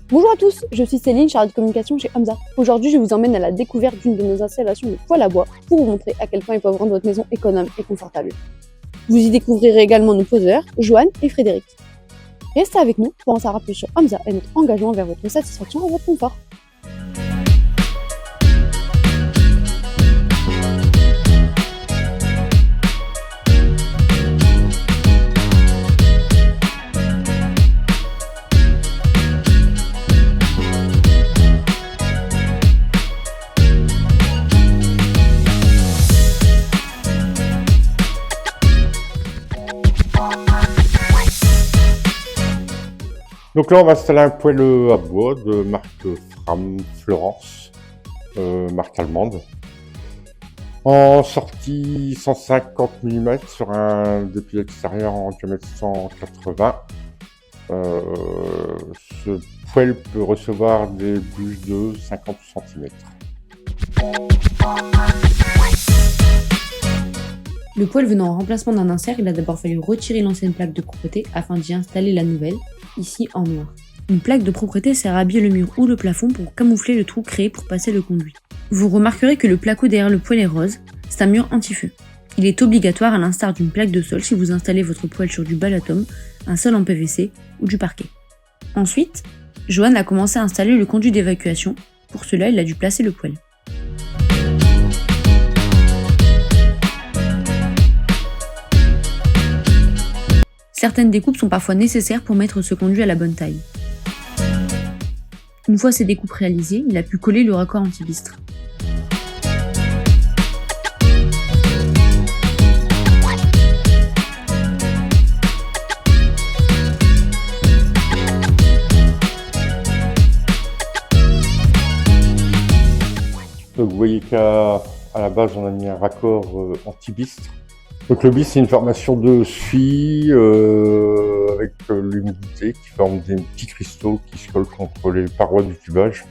Bonjour à tous, je suis Céline, chargée de communication chez Hamza. Aujourd'hui, je vous emmène à la découverte d'une de nos installations de poêle à bois pour vous montrer à quel point ils peuvent rendre votre maison économe et confortable. Vous y découvrirez également nos poseurs, Joanne et Frédéric. Restez avec nous pour en savoir plus sur Hamza et notre engagement vers votre satisfaction et votre confort. Donc là, on va installer un poêle à bois de marque Fram Florence, marque allemande, en sortie 150 mm sur un dépit extérieur en diamètre 180. Ce poêle peut recevoir des bûches de 50 cm. Le poêle venant en remplacement d'un insert, il a d'abord fallu retirer l'ancienne plaque de propreté afin d'y installer la nouvelle, ici en noir. Une plaque de propreté sert à habiller le mur ou le plafond pour camoufler le trou créé pour passer le conduit. Vous remarquerez que le placo derrière le poêle est rose, c'est un mur anti-feu. Il est obligatoire à l'instar d'une plaque de sol si vous installez votre poêle sur du balatum, un sol en PVC ou du parquet. Ensuite, Joanne a commencé à installer le conduit d'évacuation. Pour cela, il a dû placer le poêle. Certaines découpes sont parfois nécessaires pour mettre ce conduit à la bonne taille. Une fois ces découpes réalisées, il a pu coller le raccord anti-bistre. Donc vous voyez qu'à la base, on a mis un raccord anti-bistre. Donc le bistre, c'est une formation de suie avec l'humidité qui forme des petits cristaux qui se collent contre les parois du tubage,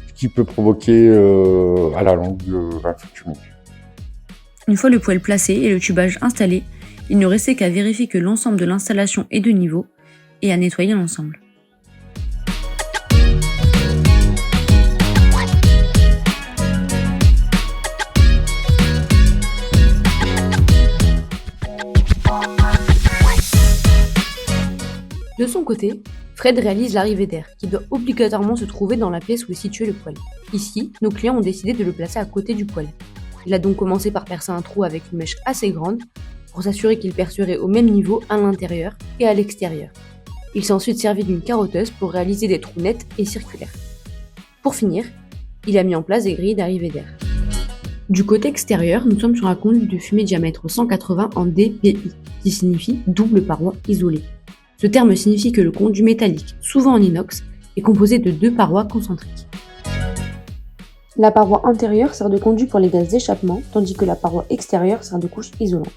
ce qui peut provoquer à la longue un feu de cheminée. Une fois le poêle placé et le tubage installé, il ne restait qu'à vérifier que l'ensemble de l'installation est de niveau et à nettoyer l'ensemble. De son côté, Fred réalise l'arrivée d'air, qui doit obligatoirement se trouver dans la pièce où est situé le poêle. Ici, nos clients ont décidé de le placer à côté du poêle. Il a donc commencé par percer un trou avec une mèche assez grande, pour s'assurer qu'il percerait au même niveau à l'intérieur et à l'extérieur. Il s'est ensuite servi d'une carotteuse pour réaliser des trous nets et circulaires. Pour finir, il a mis en place des grilles d'arrivée d'air. Du côté extérieur, nous sommes sur un conduit de fumée diamètre 180 en DPI, qui signifie double paroi isolée. Ce terme signifie que le conduit métallique, souvent en inox, est composé de deux parois concentriques. La paroi intérieure sert de conduit pour les gaz d'échappement, tandis que la paroi extérieure sert de couche isolante.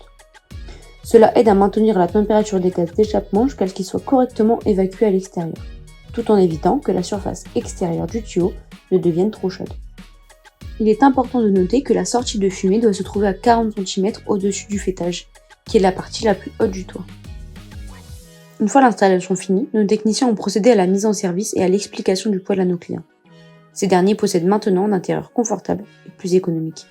Cela aide à maintenir la température des gaz d'échappement jusqu'à ce qu'ils soient correctement évacués à l'extérieur, tout en évitant que la surface extérieure du tuyau ne devienne trop chaude. Il est important de noter que la sortie de fumée doit se trouver à 40 cm au-dessus du fêtage, qui est la partie la plus haute du toit. Une fois l'installation finie, nos techniciens ont procédé à la mise en service et à l'explication du poêle à nos clients. Ces derniers possèdent maintenant un intérieur confortable et plus économique.